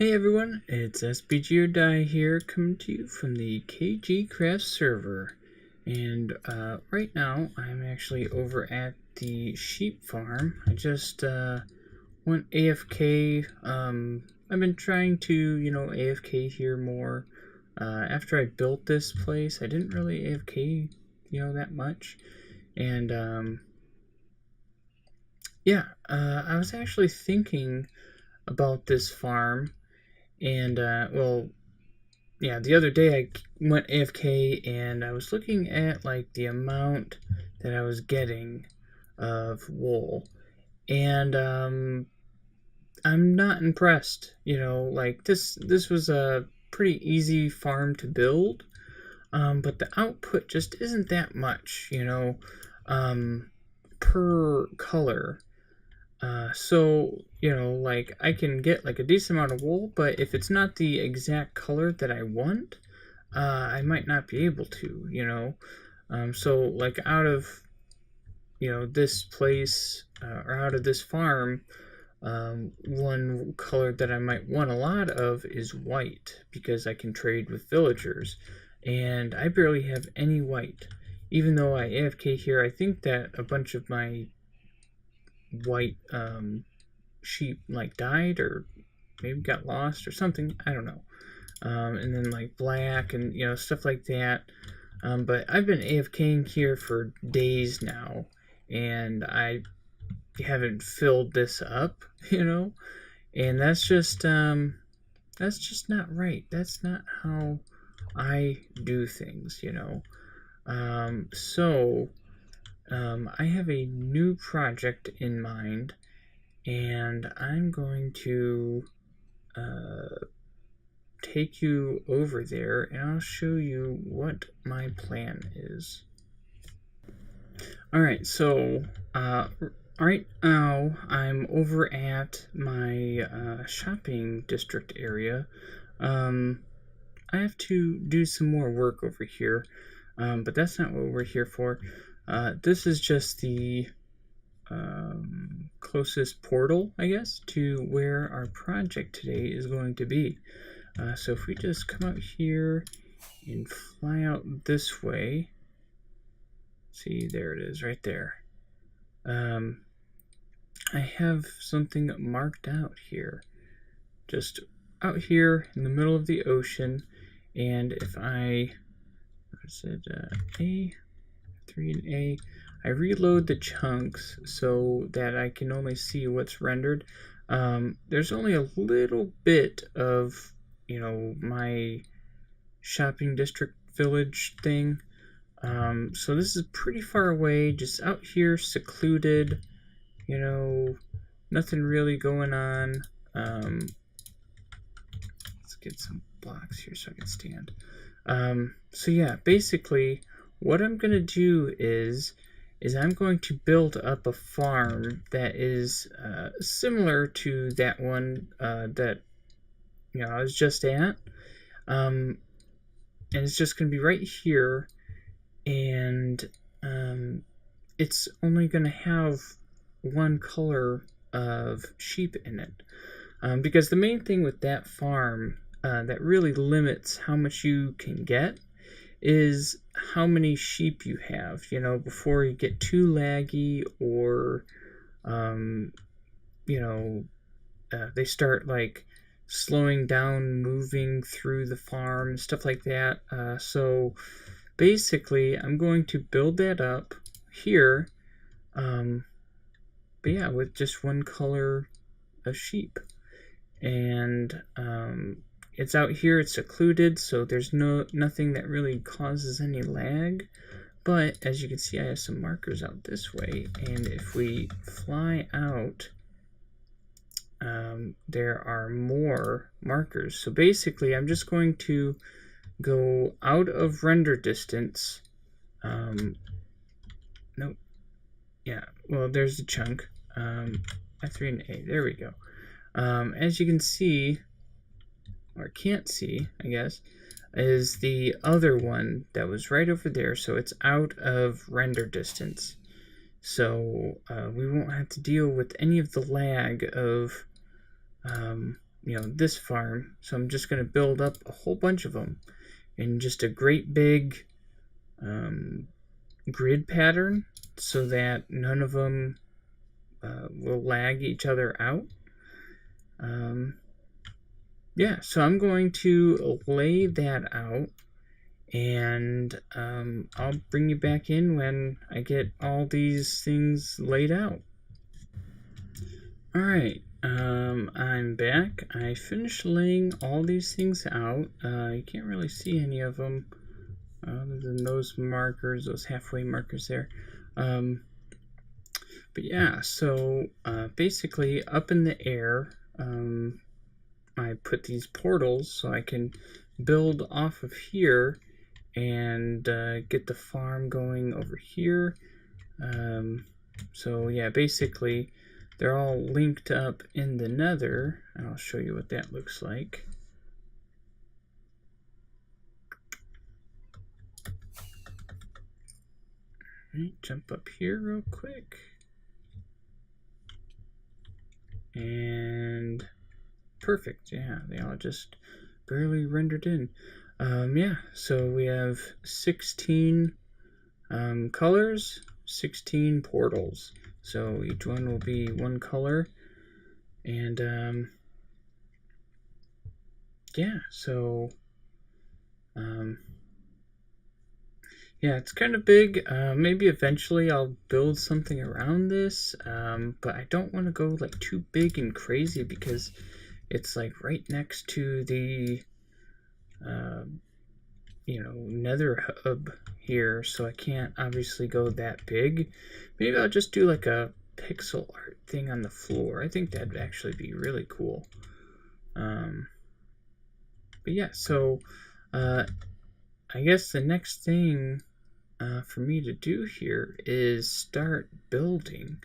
Hey everyone, it's SBGorDIE here, coming to you from the KG Craft server. And right now, I'm actually over at the sheep farm. I just went AFK. I've been trying to, AFK here more. After I built this place, I didn't really AFK, that much. And I was actually thinking about this farm. And, the other day I went AFK and I was looking at, the amount that I was getting of wool. And, I'm not impressed, this was a pretty easy farm to build. But the output just isn't that much, per color. I can get a decent amount of wool, but if it's not the exact color that I want, I might not be able to, out of, this place, or out of this farm, one color that I might want a lot of is white, because I can trade with villagers, and I barely have any white. Even though I AFK here, I think that a bunch of my white sheep died or maybe got lost or something, I don't know. And then black and stuff like that. But I've been AFKing here for days now, and I haven't filled this up, and that's just not right. That's not how I do things, I have a new project in mind, and I'm going to take you over there, and I'll show you what my plan is. Alright, so right now I'm over at my shopping district area. I have to do some more work over here, but that's not what we're here for. This is just the closest portal, I guess, to where our project today is going to be. So if we just come out here and fly out this way, see, there it is right there. I have something marked out here, just out here in the middle of the ocean, and if I said A3 and A, I reload the chunks so that I can only see what's rendered. There's only a little bit of, my shopping district village thing. So this is pretty far away, just out here, secluded, nothing really going on. Let's get some blocks here so I can stand. So yeah, basically what I'm going to do is I'm going to build up a farm that is similar to that one that I was just at, and it's just going to be right here, and it's only going to have one color of sheep in it, because the main thing with that farm that really limits how much you can get is how many sheep you have, before you get too laggy, or they start slowing down moving through the farm, stuff like that. So basically I'm going to build that up here, but yeah, with just one color of sheep, and it's out here, it's secluded, so there's nothing that really causes any lag. But as you can see, I have some markers out this way, and if we fly out, there are more markers. So basically I'm just going to go out of render distance. Nope. Yeah, well, there's a chunk. F3 and A, there we go. As you can see, or can't see, I guess, is the other one that was right over there, so it's out of render distance. So we won't have to deal with any of the lag of this farm. So I'm just going to build up a whole bunch of them in just a great big grid pattern so that none of them will lag each other out. Yeah, so I'm going to lay that out, and I'll bring you back in when I get all these things laid out. Alright, I'm back. I finished laying all these things out. You can't really see any of them other than those markers, those halfway markers there. But yeah, so basically up in the air, I put these portals so I can build off of here and get the farm going over here. So yeah, basically they're all linked up in the nether, and I'll show you what that looks like. Right, jump up here real quick. And perfect, yeah, they all just barely rendered in. Yeah, so we have 16 colors, 16 portals. So each one will be one color. And yeah, so yeah, it's kind of big. Maybe eventually I'll build something around this, but I don't want to go like too big and crazy because it's like right next to the nether hub here, so I can't obviously go that big. Maybe I'll just do like a pixel art thing on the floor. I think that'd actually be really cool. But yeah, so I guess the next thing for me to do here is start building.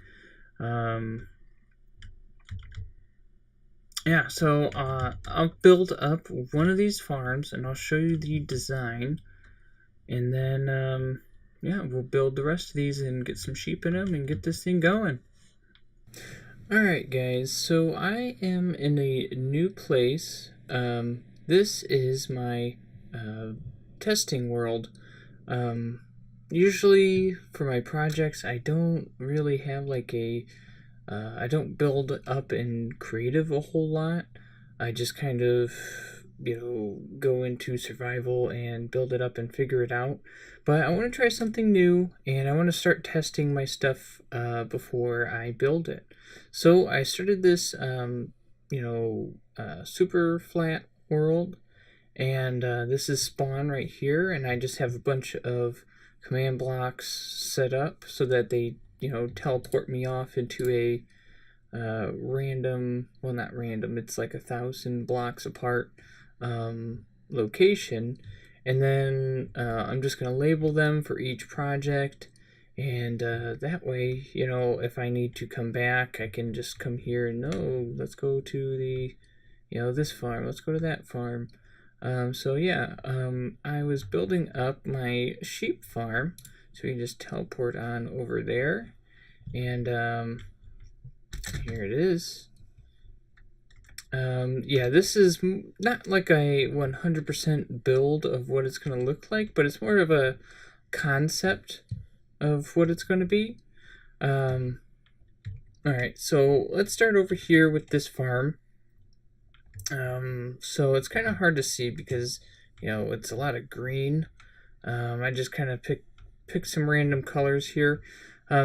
Yeah, so I'll build up one of these farms and I'll show you the design, and then yeah, we'll build the rest of these and get some sheep in them and get this thing going. Alright guys, so I am in a new place. This is my testing world. Usually for my projects I don't really have like I don't build up in creative a whole lot. I just kind of, go into survival and build it up and figure it out. But I want to try something new, and I want to start testing my stuff before I build it. So I started this, super flat world, and this is spawn right here, and I just have a bunch of command blocks set up so that they teleport me off into a random, well, not random, it's like 1,000 blocks apart location, and then I'm just going to label them for each project, and that way, if I need to come back, I can just come here and let's go to the, this farm, let's go to that farm. So yeah, I was building up my sheep farm, so we can just teleport on over there, and here it is. Yeah, this is not like a 100% build of what it's going to look like, but it's more of a concept of what it's going to be. Alright, so let's start over here with this farm. So it's kind of hard to see because, it's a lot of green. I just kind of pick some random colors here.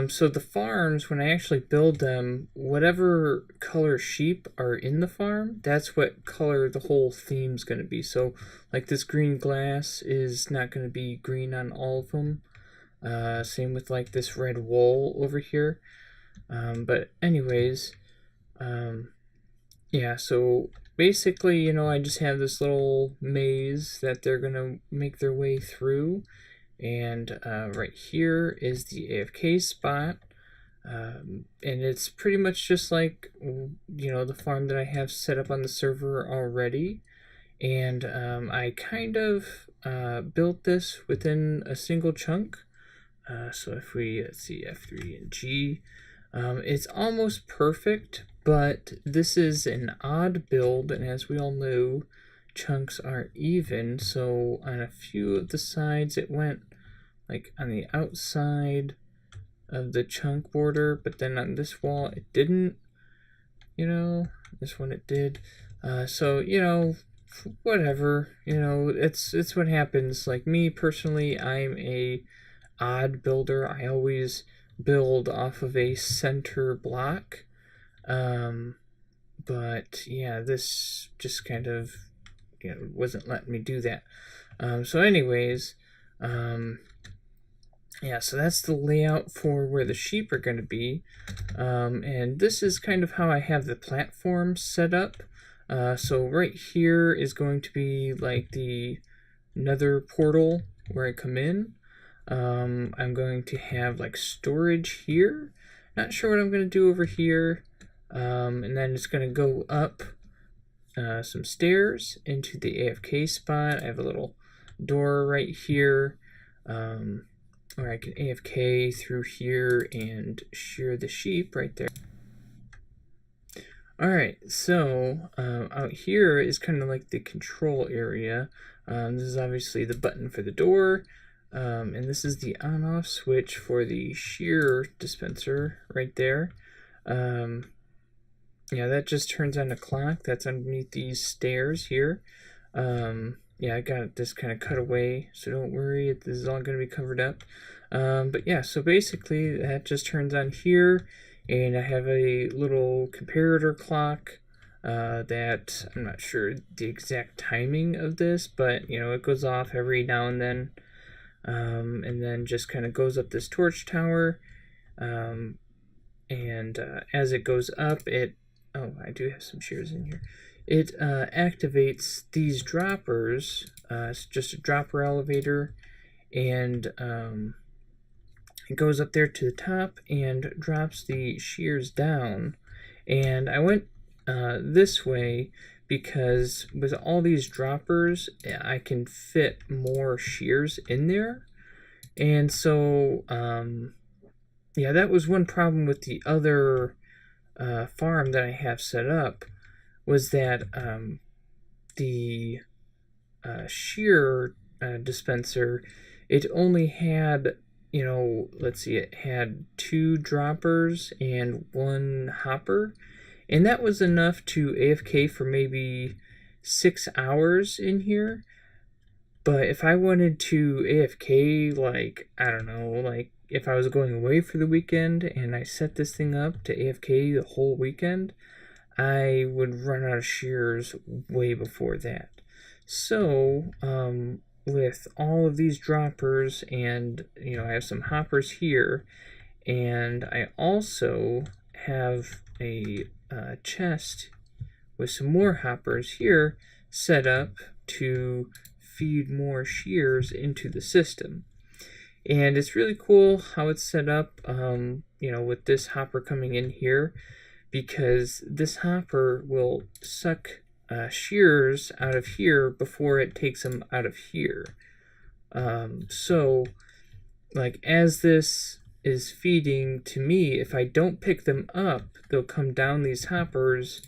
So the farms, when I actually build them, whatever color sheep are in the farm, that's what color the whole theme's going to be. So like this green glass is not going to be green on all of them. Same with like this red wool over here. But anyways, yeah, so basically, I just have this little maze that they're going to make their way through. And right here is the AFK spot, and it's pretty much just like the farm that I have set up on the server already. And I kind of built this within a single chunk. So if we let's see F3 and G, it's almost perfect, but this is an odd build, and as we all know, chunks are even, so on a few of the sides it went like on the outside of the chunk border, but then on this wall it didn't, this one it did. So, whatever, it's what happens. Like me personally, I'm a odd builder. I always build off of a center block. But yeah, this just kind of, wasn't letting me do that. So anyways, yeah, so that's the layout for where the sheep are going to be. And this is kind of how I have the platform set up. So right here is going to be like the nether portal where I come in. I'm going to have like storage here. Not sure what I'm going to do over here. And then it's going to go up some stairs into the AFK spot. I have a little door right here where I can AFK through here and shear the sheep right there. Alright, so out here is kind of like the control area. This is obviously the button for the door. And this is the on-off switch for the shear dispenser right there. Yeah, that just turns on the clock. That's underneath these stairs here. Yeah, I got this kind of cut away, so don't worry, this is all going to be covered up. But yeah, so basically that just turns on here, and I have a little comparator clock that I'm not sure the exact timing of this, but it goes off every now and then, and then just kind of goes up this torch tower, and as it goes up, oh, I do have some shears in here. It activates these droppers. It's just a dropper elevator, and it goes up there to the top and drops the shears down. And I went this way because with all these droppers, I can fit more shears in there. And so, yeah, that was one problem with the other farm that I have set up, was that the shear dispenser, it only had, let's see, it had 2 droppers and 1 hopper, and that was enough to AFK for maybe 6 hours in here. But if I wanted to AFK, like, I don't know, like if I was going away for the weekend and I set this thing up to AFK the whole weekend, I would run out of shears way before that. So, with all of these droppers, and I have some hoppers here, and I also have a chest with some more hoppers here set up to feed more shears into the system. And it's really cool how it's set up, with this hopper coming in here, because this hopper will suck shears out of here before it takes them out of here. So, like, as this is feeding to me, if I don't pick them up, they'll come down these hoppers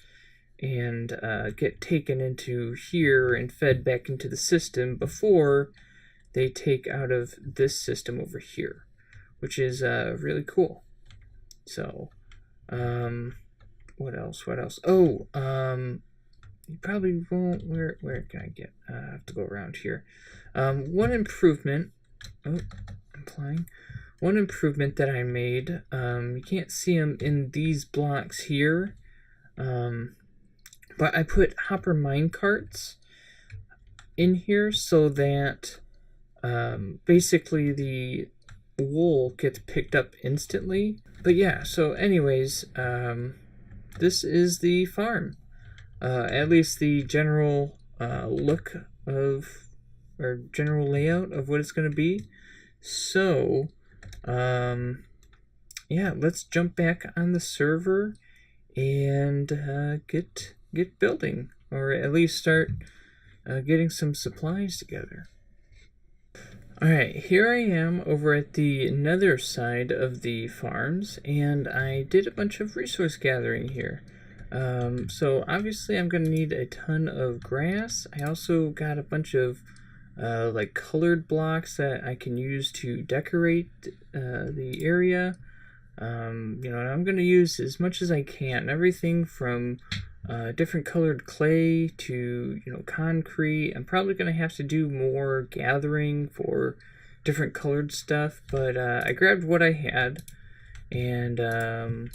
and get taken into here and fed back into the system before they take out of this system over here, which is really cool. So, what else? Oh, you probably won't. Where can I get? I have to go around here. One improvement. Oh, I'm flying. One improvement that I made. You can't see them in these blocks here. But I put hopper minecarts in here so that basically the wool gets picked up instantly. But yeah, so anyways, this is the farm. At least the general look of, or general layout of what it's going to be. So, yeah, let's jump back on the server and get building, or at least start getting some supplies together. Alright, here I am over at the nether side of the farms, and I did a bunch of resource gathering here. So obviously I'm going to need a ton of grass. I also got a bunch of like colored blocks that I can use to decorate the area. And I'm going to use as much as I can. Everything from different colored clay to, concrete. I'm probably going to have to do more gathering for different colored stuff, but I grabbed what I had and, a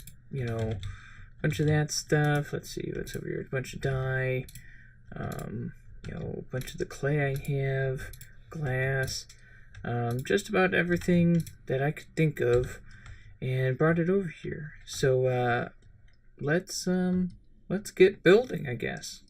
bunch of that stuff. Let's see what's over here. A bunch of dye, a bunch of the clay I have, glass, just about everything that I could think of, and brought it over here. So let's get building, I guess.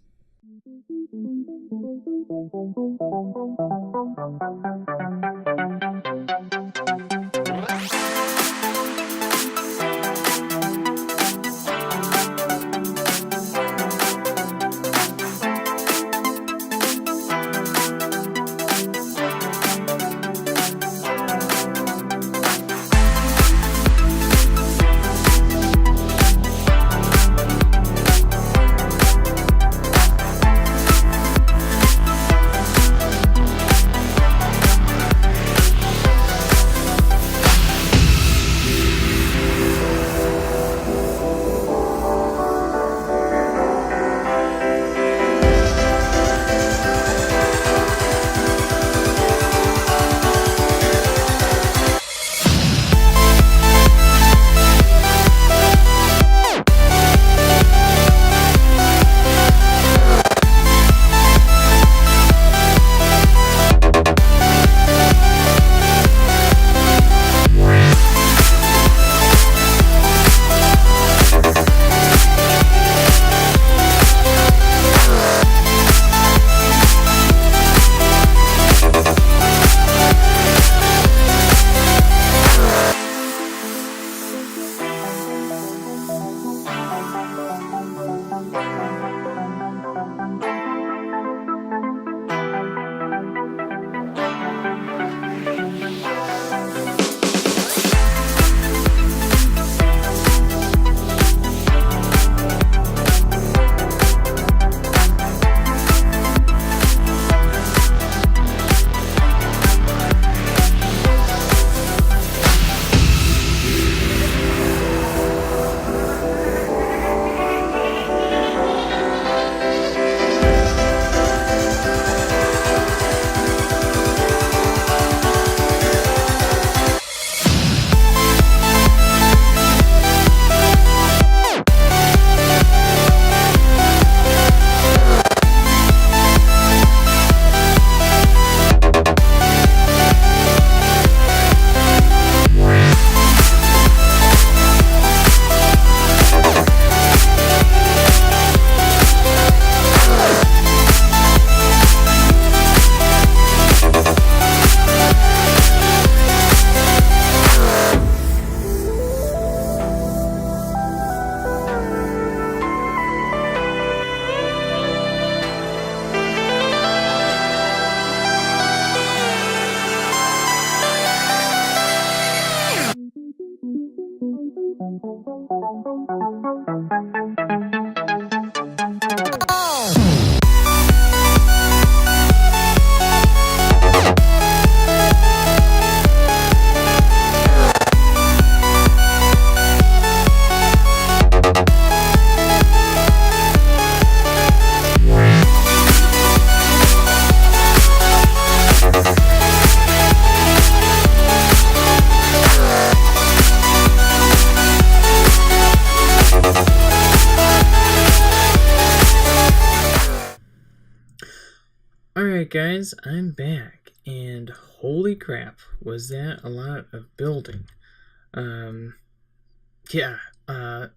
Alright guys, I'm back, and holy crap, was that a lot of building.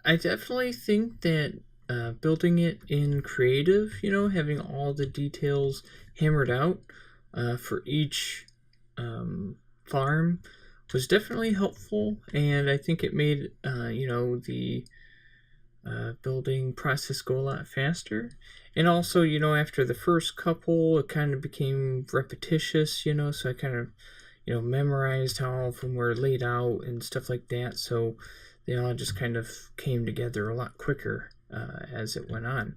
I definitely think that building it in creative, having all the details hammered out for each farm was definitely helpful, and I think it made, the building process go a lot faster. And also, after the first couple, it kind of became repetitious, so I kind of, memorized how all of them were laid out and stuff like that, so they all just kind of came together a lot quicker. as it went on.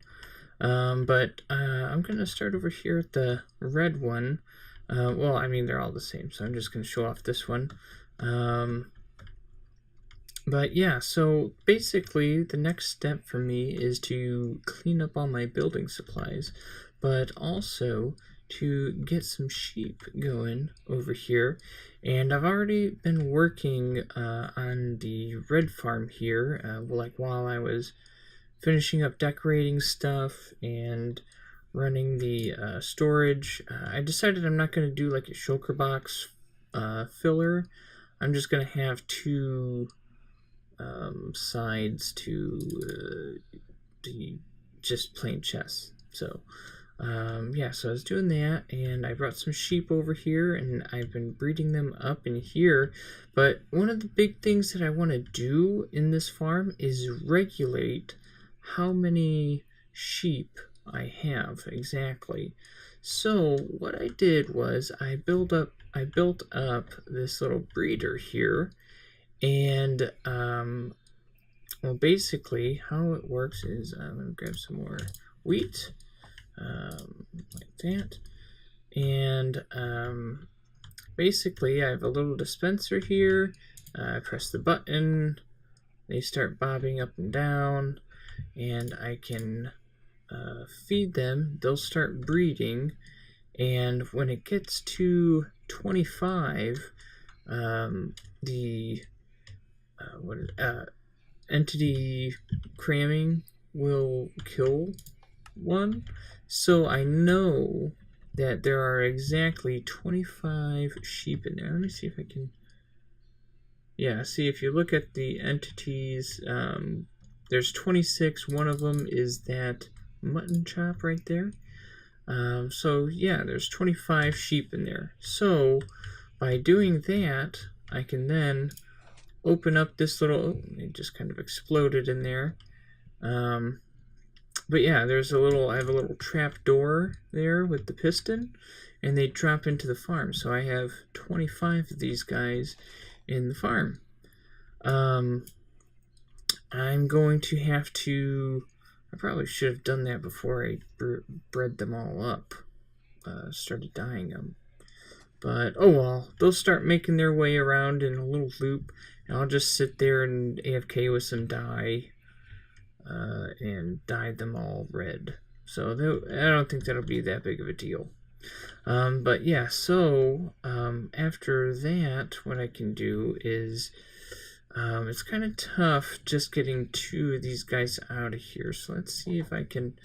But I'm going to start over here at the red one. Well, I mean, they're all the same, so I'm just going to show off this one. But yeah, so basically the next step for me is to clean up all my building supplies, but also to get some sheep going over here. And I've already been working on the red farm here, like while I was finishing up decorating stuff and running the storage. I decided I'm not going to do like a shulker box filler. I'm just going to have two sides to the just plain chests. So yeah, so I was doing that, and I brought some sheep over here, and I've been breeding them up in here. But one of the big things that I want to do in this farm is regulate how many sheep I have exactly. So what I did was I built up this little breeder here, and well, basically how it works is I'm gonna grab some more wheat, like that, and basically I have a little dispenser here. I press the button, they start bobbing up and down, and I can feed them. They'll start breeding, and when it gets to 25, the entity cramming will kill one. So I know that there are exactly 25 sheep in there. Let me see if I can... Yeah, see, if you look at the entities, there's 26. One of them is that mutton chop right there. So yeah, there's 25 sheep in there. So by doing that, I can then open up this little... Oh, it just kind of exploded in there. But yeah, there's a little... I have a little trap door there with the piston, and they drop into the farm. So I have 25 of these guys in the farm. I'm going to have to... I probably should have done that before I bred them all up. Started dyeing them. But, oh well, they'll start making their way around in a little loop, and I'll just sit there and AFK with some dye, and dye them all red. So I don't think that'll be that big of a deal. But yeah, so after that, what I can do is, it's kind of tough just getting two of these guys out of here. So let's see if I can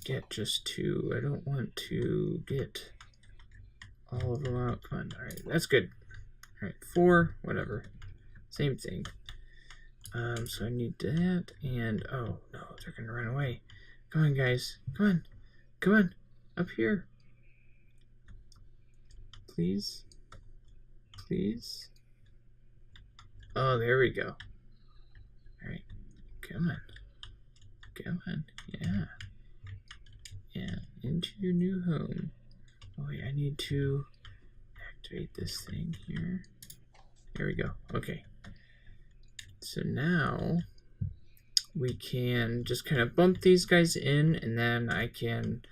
get just two. I don't want to get all of them out. Come on, all right, that's good. All right, 4, whatever, same thing. So I need that, and oh no, they're gonna run away. Come on, guys, come on, up here, please. Oh, there we go. All right, come on, yeah, into your new home. Oh wait, I need to activate this thing here. There we go. Okay. So now we can just kind of bump these guys in, and then I can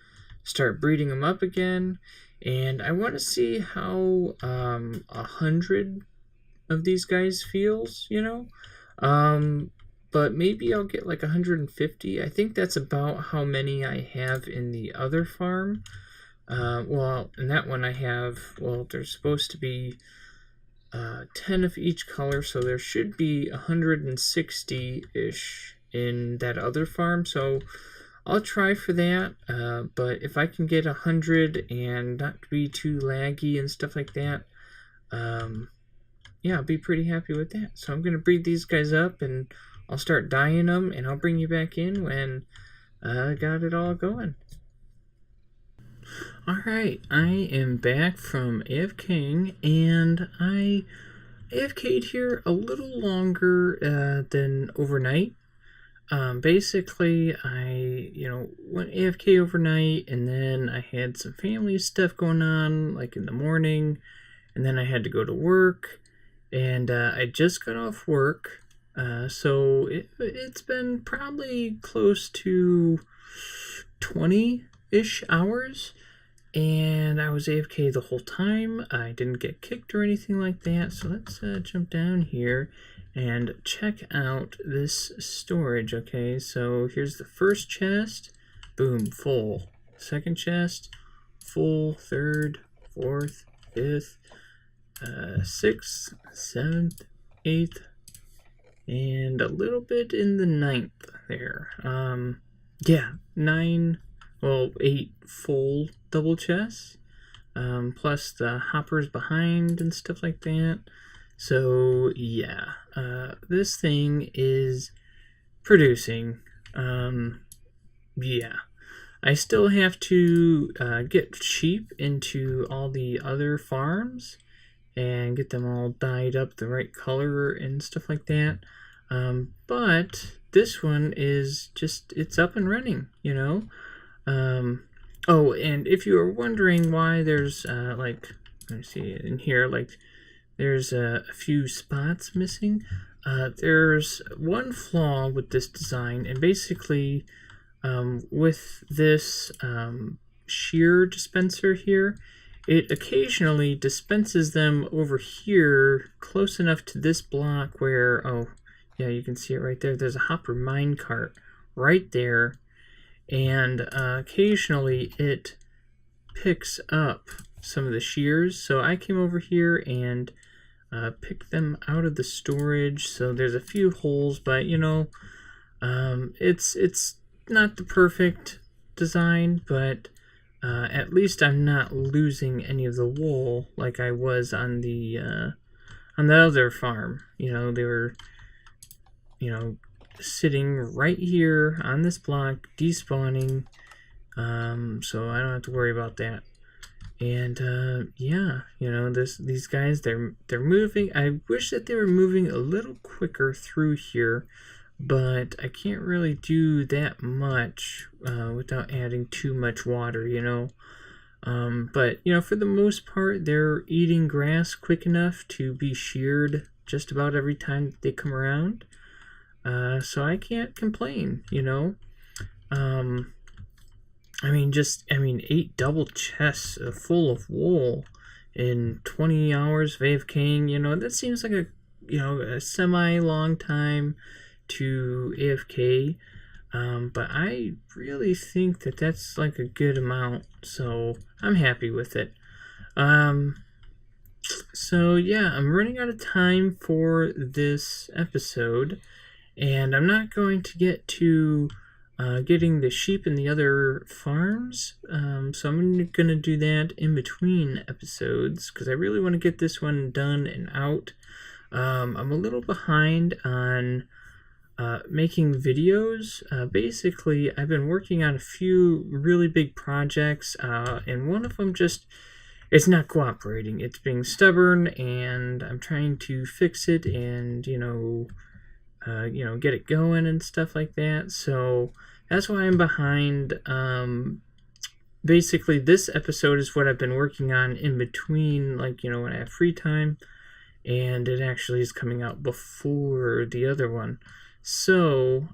start breeding them up again. And I want to see how 100 of these guys feels, you know. But maybe I'll get like 150. I think that's about how many I have in the other farm. Well, in that one I have, well, there's supposed to be 10 of each color, so there should be 160-ish in that other farm. So I'll try for that, but if I can get 100 and not be too laggy and stuff like that, yeah, I'll be pretty happy with that. So I'm going to breed these guys up, and I'll start dyeing them, and I'll bring you back in when I got it all going. Alright, I am back from AFKing, and I AFK'd here a little longer than overnight. Basically, I, went AFK overnight, and then I had some family stuff going on, like in the morning, and then I had to go to work, and I just got off work, So it's been probably close to 20-ish hours, and I was AFK the whole time. I didn't get kicked or anything like that. So let's jump down here and check out this storage. Okay, so here's the first chest. Boom, full. Second chest, full. Third, fourth, fifth, sixth, seventh, eighth, and a little bit in the ninth there. Yeah, 8 full double chests, plus the hoppers behind and stuff like that. So yeah, this thing is producing. Yeah, I still have to get sheep into all the other farms and get them all dyed up the right color and stuff like that. But this one is just, it's up and running, you know. Oh, and if you are wondering why there's like, let me see in here, like there's a few spots missing. There's one flaw with this design, and basically with this shear dispenser here, it occasionally dispenses them over here close enough to this block where, oh yeah, you can see it right there. There's a hopper minecart right there, and occasionally it picks up some of the shears. So I came over here and picked them out of the storage. So there's a few holes, but you know, it's not the perfect design, but at least I'm not losing any of the wool like I was on the other farm. You know, they were, you know, sitting right here on this block, despawning, so I don't have to worry about that. And yeah, you know, these guys, they're moving. I wish that they were moving a little quicker through here, but I can't really do that much without adding too much water, you know. But you know, for the most part, they're eating grass quick enough to be sheared just about every time they come around. So I can't complain, you know. I mean, 8 double chests full of wool in 20 hours of AFKing, you know, that seems like a semi-long time to AFK. But I really think that that's like a good amount, so I'm happy with it. So yeah, I'm running out of time for this episode, and I'm not going to get to getting the sheep in the other farms, so I'm going to do that in between episodes, because I really want to get this one done and out. I'm a little behind on making videos. Basically, I've been working on a few really big projects, and one of them just, it's not cooperating. It's being stubborn, and I'm trying to fix it and, you know, get it going and stuff like that. So that's why I'm behind. Basically, this episode is what I've been working on in between, like, you know, when I have free time, and it actually is coming out before the other one. So,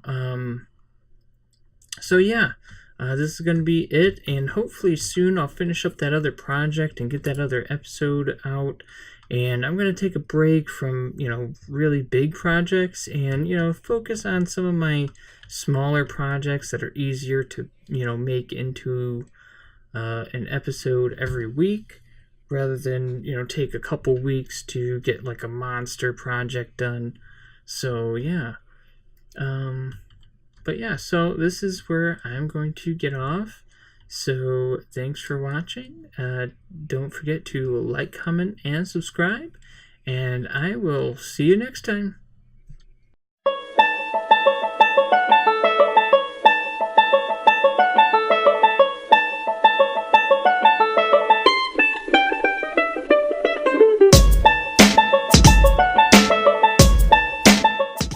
yeah, this is going to be it, and hopefully soon I'll finish up that other project and get that other episode out. And I'm going to take a break from, you know, really big projects and, you know, focus on some of my smaller projects that are easier to, you know, make into an episode every week, rather than, you know, take a couple weeks to get like a monster project done. So, yeah. But yeah, so this is where I'm going to get off. So thanks for watching. Don't forget to like, comment, and subscribe. And I will see you next time.